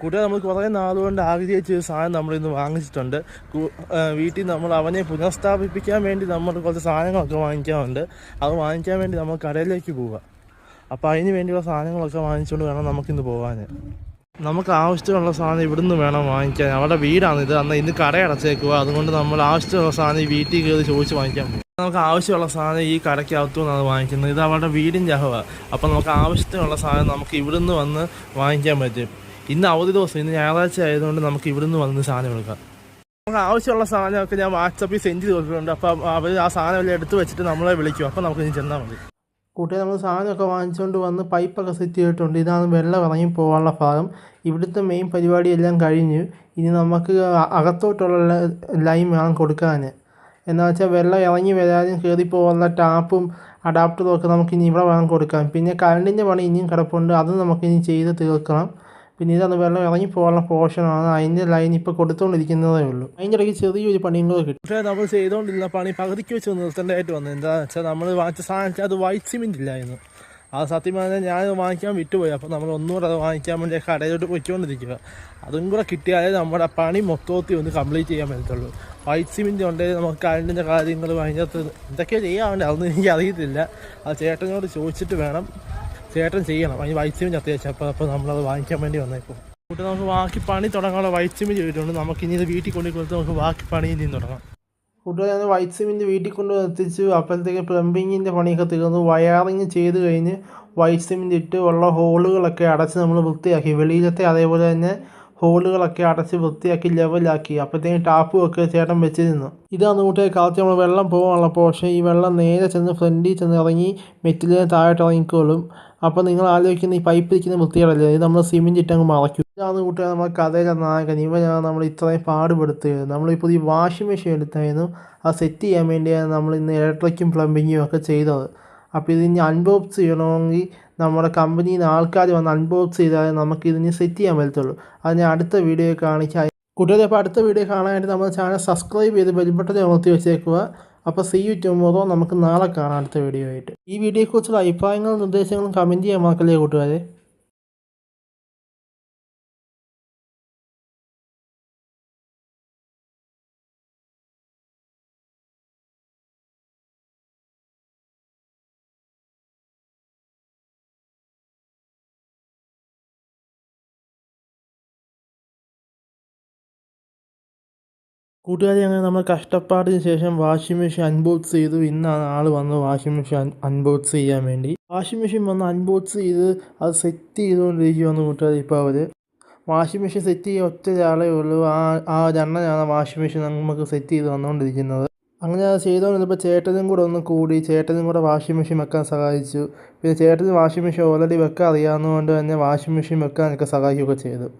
കൂട്ടുകാർ നമ്മൾ കുറേ നാളുകൊണ്ട് ആഗ്രഹിച്ചൊരു സാധനം നമ്മളിന്ന് വാങ്ങിച്ചിട്ടുണ്ട്. വീട്ടിൽ നമ്മൾ അവനെ പുനഃസ്ഥാപിപ്പിക്കാൻ വേണ്ടി നമ്മൾ കുറച്ച് സാധനങ്ങളൊക്കെ വാങ്ങിക്കാറുണ്ട്. അത് വാങ്ങിക്കാൻ വേണ്ടി നമ്മൾ കടയിലേക്ക് പോവുക. അപ്പോൾ അതിന് വേണ്ടിയുള്ള സാധനങ്ങളൊക്കെ വാങ്ങിച്ചുകൊണ്ട് വേണം നമുക്കിന്ന് പോകാൻ. നമുക്ക് ആവശ്യമുള്ള സാധനം ഇവിടുന്ന് വേണം വാങ്ങിക്കാൻ. അവിടെ വീടാണിത്, അന്ന് ഇന്ന് കട അടച്ചേക്കുക. അതുകൊണ്ട് നമ്മൾ ആവശ്യമുള്ള സാധനം ഈ വീട്ടിൽ കയറി ചോദിച്ച് വാങ്ങിക്കാൻ പോകും. നമുക്ക് ആവശ്യമുള്ള സാധനം ഈ കടയ്ക്കകത്തു നിന്നാണ് വാങ്ങിക്കുന്നത്. ഇത് അവരുടെ വീടിൻ്റെ അഹവാണ്. അപ്പോൾ നമുക്ക് ആവശ്യത്തിനുള്ള സാധനം നമുക്ക് ഇവിടുന്ന് വന്ന് വാങ്ങിക്കാൻ പറ്റും. ഇന്ന് അവധി ദിവസം, ഇന്ന് ഞായറാഴ്ച ആയതുകൊണ്ട് നമുക്ക് ഇവിടുന്ന് വന്ന് സാധനം എടുക്കാം. നമുക്ക് ആവശ്യമുള്ള സാധനമൊക്കെ ഞാൻ വാട്സപ്പിൽ സെൻഡ് ചെയ്ത് കൊടുക്കുന്നുണ്ട്. അപ്പോൾ അവർ ആ സാധനം എല്ലാം എടുത്ത് വെച്ചിട്ട് നമ്മളെ വിളിക്കും. അപ്പോൾ നമുക്ക് ഇനി ചെന്നാൽ മതി. കൂട്ടുകാർ നമ്മൾ സാധനമൊക്കെ വാങ്ങിച്ചുകൊണ്ട് വന്ന് പൈപ്പൊക്കെ സെറ്റ് ചെയ്തിട്ടുണ്ട്. ഇതാണ് വെള്ളം ഇറങ്ങി പോകാനുള്ള ഭാഗം. ഇവിടുത്തെ മെയിൻ പരിപാടിയെല്ലാം കഴിഞ്ഞു. ഇനി നമുക്ക് അകത്തോട്ടുള്ള ലൈൻ വേണം കൊടുക്കാൻ. എന്താ വെച്ചാൽ വെള്ളം ഇറങ്ങി വരാനും കയറി പോകാനുള്ള ടാപ്പും അഡാപ്റ്ററും ഒക്കെ നമുക്കിനി ഇവിടെ വേണം കൊടുക്കാൻ. പിന്നെ കറണ്ടിൻ്റെ പണി ഇനിയും കിടപ്പുണ്ട്, അത് നമുക്കിനി ചെയ്ത് തീർക്കണം. പിന്നെ ഇതാണ് വെള്ളം ഇറങ്ങി പോകാനുള്ള പോർഷനാണ്. അതിൻ്റെ ലൈൻ ഇപ്പോൾ കൊടുത്തുകൊണ്ടിരിക്കുന്നതേ ഉള്ളൂ. അതിൻ്റെ ഇടയ്ക്ക് ചെറിയൊരു പണിയും കൂടെ കിട്ടും. പക്ഷേ നമ്മൾ ചെയ്തുകൊണ്ടിരുന്ന പണി പകുതിക്ക് വെച്ച് നിർത്തേണ്ടതായിട്ട് വന്നത്. എന്താണെന്ന് വെച്ചാൽ നമ്മൾ വാങ്ങിച്ച സാധനം അത് വൈറ്റ് സിമെൻറ്റ് ഇല്ലായിരുന്നു. അത് സത്യം പറഞ്ഞാൽ ഞാൻ വാങ്ങിക്കാൻ വിട്ടുപോയി. അപ്പോൾ നമ്മൾ ഒന്നുകൂടെ അത് വാങ്ങിക്കാൻ വേണ്ടി കടയിലോട്ട് പോയിക്കൊണ്ടിരിക്കുക. അതും കൂടെ കിട്ടിയാലേ നമ്മുടെ പണി മൊത്തത്തിൽ ഒന്ന് കംപ്ലീറ്റ് ചെയ്യാൻ പറ്റത്തുള്ളൂ. വൈറ്റ് സിമെൻറ്റ് ഉണ്ടെങ്കിൽ നമുക്ക് കറണ്ടിൻ്റെ കാര്യങ്ങൾ അതിനകത്ത് എന്തൊക്കെയാണ് ചെയ്യാറുണ്ട് അതൊന്നും എനിക്ക് അറിയത്തില്ല. അത് ചേട്ടനോട് ചോദിച്ചിട്ട് വേണം. ചേട്ടൻ ചെയ്യണം. അതിന് വൈറ്റ് സിമെൻറ്റ് അത്യാവശ്യം. അപ്പോൾ നമ്മളത് വാങ്ങിക്കാൻ വേണ്ടി വന്നേക്കും. കൂട്ടി നമുക്ക് ബാക്കി പണി തുടങ്ങാനുള്ള വൈറ്റ് സിമെൻറ്റ് ചെയ്തിട്ടുണ്ട്. നമുക്കിനി ഇത് വീട്ടിൽ കൊണ്ടു കൊടുത്ത് നമുക്ക് ബാക്കി പണിയിൽ നിന്ന് തുടങ്ങാം. കൂട്ടുകാർ ഞാൻ വൈറ്റ് സിമെൻറ്റ് വീട്ടിൽ കൊണ്ട് എത്തിച്ചു. അപ്പോഴത്തേക്ക് പ്ലംബിങ്ങിൻ്റെ പണിയൊക്കെ തീർന്നു. വയറിങ് ചെയ്ത് കഴിഞ്ഞ് വൈറ്റ് സിമെൻറ്റ് ഇട്ട് ഉള്ള ഹോളുകളൊക്കെ അടച്ച് നമ്മൾ വൃത്തിയാക്കി. വെളിയിലത്തെ അതേപോലെ തന്നെ ഹോളുകളൊക്കെ അടച്ച് വൃത്തിയാക്കി ലെവലാക്കി. അപ്പോഴത്തേക്കും ടാപ്പും ഒക്കെ ചേട്ടൻ വെച്ചിരുന്നു. ഇതാണ് കൂട്ടുകാർ കാലത്ത് നമ്മൾ വെള്ളം പോകാനുള്ള പോർഷൻ. ഈ വെള്ളം നേരെ ചെന്ന് ഫ്രണ്ടിൽ ചെന്ന് ഇറങ്ങി മെറ്റിലിന് താഴോട്ട് ഇറങ്ങിക്കോളും. അപ്പോൾ നിങ്ങൾ ആലോചിക്കുന്ന ഈ പൈപ്പ് ഇരിക്കുന്ന വൃത്തികളല്ലേ, ഇത് നമ്മൾ സിമെൻറ്റ് ഇട്ടങ്ങ് മറയ്ക്കും. ഇതാണ് കൂട്ടുകാർ നമ്മൾ കഥയിലെ നായകൻ. ഇവനാണ് നമ്മൾ ഇത്രയും പാടുപെടുത്തുകയത്. നമ്മളിപ്പോൾ ഈ വാഷിംഗ് മെഷീൻ എടുത്തായിരുന്നു. അത് സെറ്റ് ചെയ്യാൻ വേണ്ടിയാണ് നമ്മൾ ഇന്ന് ഇലക്ട്രിക്കും പ്ലംബിങ്ങും ഒക്കെ ചെയ്തത്. അപ്പോൾ ഇതിനി അൺബോക്സ് ചെയ്യണമെങ്കിൽ നമ്മുടെ കമ്പനിയിൽ നിന്ന് ആൾക്കാർ വന്ന് അൺബോക്സ് ചെയ്താലേ നമുക്ക് ഇതിന് സെറ്റ് ചെയ്യാൻ പറ്റത്തുള്ളൂ. അത് ഞാൻ അടുത്ത വീഡിയോ കാണിക്കാം. കൂട്ടുകാരെ, അപ്പോൾ അടുത്ത വീഡിയോ കാണാനായിട്ട് നമ്മുടെ ചാനൽ സബ്സ്ക്രൈബ് ചെയ്ത് ബെൽ ബട്ടൺ അമർത്തി വെച്ചേക്കുക. അപ്പോൾ see you tomorrow. നമുക്ക് നാളെ കാണാം അടുത്ത വീഡിയോ ആയിട്ട്. ഈ വീഡിയോയെക്കുറിച്ചുള്ള അഭിപ്രായങ്ങളും നിർദ്ദേശങ്ങളും കമൻറ്റ് ചെയ്യാൻ മറക്കല്ലേ കൂട്ടുകാരെ. കൂട്ടുകാരെ, അങ്ങനെ നമ്മൾ കഷ്ടപ്പാടിന് ശേഷം വാഷിംഗ് മെഷീൻ അൺബോക്സ് ചെയ്തു. ഇന്നാണ് ആൾ വന്നത് വാഷിംഗ് മെഷീൻ അൺബോക്സ് ചെയ്യാൻ വേണ്ടി. വാഷിംഗ് മെഷീൻ വന്ന് അൺബോക്സ് ചെയ്ത് അത് സെറ്റ് ചെയ്തുകൊണ്ടിരിക്കുകയാണ് കൂട്ടുകാരെ. ഇപ്പോൾ അവർ വാഷിംഗ് മെഷീൻ സെറ്റ് ചെയ്യാൻ ഒറ്റ ഒരാളേ ഉള്ളൂ. ആ രണ്ണനാണ് വാഷിംഗ് മെഷീൻ നമുക്ക് സെറ്റ് ചെയ്ത് വന്നുകൊണ്ടിരിക്കുന്നത്. അങ്ങനെ അത് ചെയ്തുകൊണ്ടിരുന്നപ്പോൾ ചേട്ടനും കൂടെ ഒന്ന് കൂടി. ചേട്ടനും കൂടെ വാഷിംഗ് മെഷീൻ വെക്കാൻ സഹായിച്ചു. പിന്നെ ചേട്ടന് വാഷിംഗ് മെഷീൻ ഓൾറെഡി വെക്കാൻ അറിയാവുന്നതുകൊണ്ട് തന്നെ വാഷിംഗ് മെഷീൻ വെക്കാനൊക്കെ സഹായിക്കുകയൊക്കെ ചെയ്തു.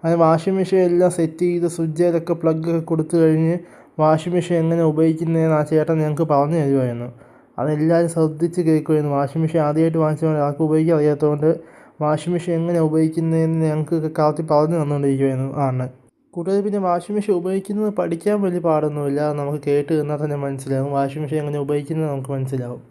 അങ്ങനെ വാഷിംഗ് മെഷീൻ എല്ലാം സെറ്റ് ചെയ്ത് സ്വിച്ചിലൊക്കെ പ്ലഗൊക്കെ കൊടുത്തു കഴിഞ്ഞ് വാഷിംഗ് മെഷീൻ എങ്ങനെ ഉപയോഗിക്കുന്നതെന്ന് ആ ചേട്ടൻ ഞങ്ങൾക്ക് പറഞ്ഞു തരുമായിരുന്നു. അതെല്ലാവരും ശ്രദ്ധിച്ച് കേൾക്കുമായിരുന്നു. വാഷിംഗ് മെഷീൻ ആദ്യമായിട്ട് വാങ്ങിച്ചുകൊണ്ട് ആർക്കും ഉപയോഗിക്കാൻ അറിയാത്തതുകൊണ്ട് വാഷിംഗ് മെഷീൻ എങ്ങനെ ഉപയോഗിക്കുന്നതെന്ന് ഞങ്ങൾക്ക് കറക്റ്റ് പറഞ്ഞു തന്നുകൊണ്ടിരിക്കുമായിരുന്നു ആണ്. കൂട്ടുകാർ, പിന്നെ വാഷിംഗ് മെഷീൻ ഉപയോഗിക്കുന്നത് പഠിക്കാൻ വലിയ പാടൊന്നുമില്ല. നമുക്ക് കേട്ട് നിന്നാൽ തന്നെ മനസ്സിലാകും. വാഷിംഗ് മെഷീൻ എങ്ങനെ ഉപയോഗിക്കുന്നത് നമുക്ക് മനസ്സിലാവും.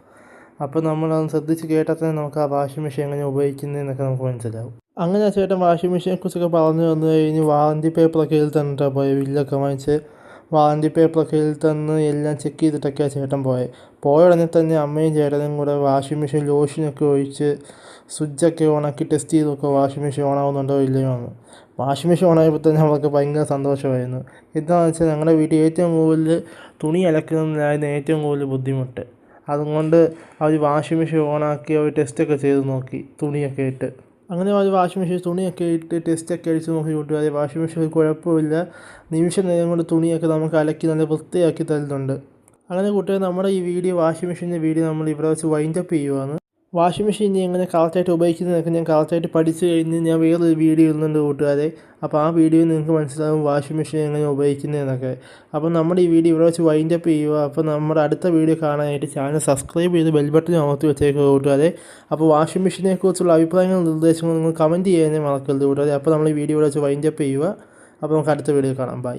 അപ്പോൾ നമ്മളത് ശ്രദ്ധിച്ച് കേട്ടാൽ തന്നെ നമുക്ക് ആ വാഷിംഗ് മെഷീൻ എങ്ങനെ ഉപയോഗിക്കുന്നതെന്നൊക്കെ നമുക്ക് മനസ്സിലാവും. അങ്ങനെ ആ ചേട്ടൻ വാഷിംഗ് മെഷീനെക്കുറിച്ചൊക്കെ പറഞ്ഞു വന്നു കഴിഞ്ഞ് വാറൻറ്റി പേപ്പറൊക്കെ എഴുതി തന്നിട്ടാണ് പോയത്. ബില്ലൊക്കെ വാങ്ങിച്ച് വാറൻറ്റി പേപ്പറൊക്കെ എഴുതി തന്ന് എല്ലാം ചെക്ക് ചെയ്തിട്ടൊക്കെയാണ് ചേട്ടൻ പോയത്. പോയ ഉടനെ തന്നെ അമ്മയും ചേട്ടനും കൂടെ വാഷിംഗ് മെഷീൻ ലോഷനൊക്കെ ഒഴിച്ച് സ്വിച്ചൊക്കെ ഓണാക്കി ടെസ്റ്റ് ചെയ്ത് നോക്കുക വാഷിംഗ് മെഷീൻ ഓണാവുന്നുണ്ടോ ഇല്ലയോ എന്ന്. വാഷിംഗ് മെഷീൻ ഓണായപ്പോൾ തന്നെ നമുക്ക് ഭയങ്കര സന്തോഷമായിരുന്നു. എന്താണെന്ന് വെച്ചാൽ ഞങ്ങളുടെ വീട്ടിൽ ഏറ്റവും കൂടുതൽ തുണി അലക്കുന്നതിനായിരുന്നു ഏറ്റവും കൂടുതൽ ബുദ്ധിമുട്ട്. അതുകൊണ്ട് അവർ വാഷിംഗ് മെഷീൻ ഓണാക്കി അവർ ടെസ്റ്റൊക്കെ ചെയ്ത് നോക്കി തുണിയൊക്കെ ഇട്ട്. അങ്ങനെ അവർ വാഷിംഗ് മെഷീൻ തുണിയൊക്കെ ഇട്ട് ടെസ്റ്റൊക്കെ അടിച്ച് നോക്കി കൂട്ടുകാരെ. വാഷിംഗ് മെഷീൻ കുഴപ്പമില്ല. നിമിഷ നേരം കൊണ്ട് തുണിയൊക്കെ നമുക്ക് അലക്കി നല്ല വൃത്തിയാക്കി തരുന്നുണ്ട്. അങ്ങനെ കൂട്ടുകാർ, നമ്മുടെ ഈ വീഡിയോ വാഷിംഗ് മെഷീൻ്റെ വീഡിയോ നമ്മൾ ഇവിടെ വെച്ച് വൈൻഡപ്പ് ചെയ്യുവാണ്. വാഷിംഗ് മെഷീൻ ഇനി എങ്ങനെ കറക്റ്റായിട്ട് ഉപയോഗിക്കുന്നതൊക്കെ ഞാൻ കറക്റ്റായിട്ട് പഠിച്ചു കഴിഞ്ഞ് ഞാൻ വേറൊരു വീഡിയോ ഇടുന്നുണ്ട് കൂട്ടുകാരെ. അപ്പോൾ ആ വീഡിയോയിൽ നിങ്ങൾക്ക് മനസ്സിലാവും വാഷിംഗ് മെഷീൻ എങ്ങനെ ഉപയോഗിക്കുന്നതെന്നൊക്കെ. അപ്പോൾ നമ്മുടെ ഈ വീഡിയോ ഇവിടെ വെച്ച് വൈൻഡപ്പ് ചെയ്യുക. അപ്പോൾ നമ്മുടെ അടുത്ത വീഡിയോ കാണാനായിട്ട് ചാനൽ സബ്സ്ക്രൈബ് ചെയ്ത് ബെൽ ബട്ടൺ അമർത്തി വെച്ചേക്കുക കൂട്ടുകാരെ. അപ്പോൾ വാഷിംഗ് മെഷീനെക്കുറിച്ചുള്ള അഭിപ്രായങ്ങളും നിർദ്ദേശങ്ങളും നിങ്ങൾ കമൻറ്റ് ചെയ്യാനേ മറക്കരുത് കൂട്ടുകാരെ. അപ്പോൾ നമ്മൾ ഈ വീഡിയോ ഇവിടെ വെച്ച് വൈൻഡപ്പ് ചെയ്യുക. അപ്പോൾ നമുക്ക് അടുത്ത വീഡിയോ കാണാം. ബൈ.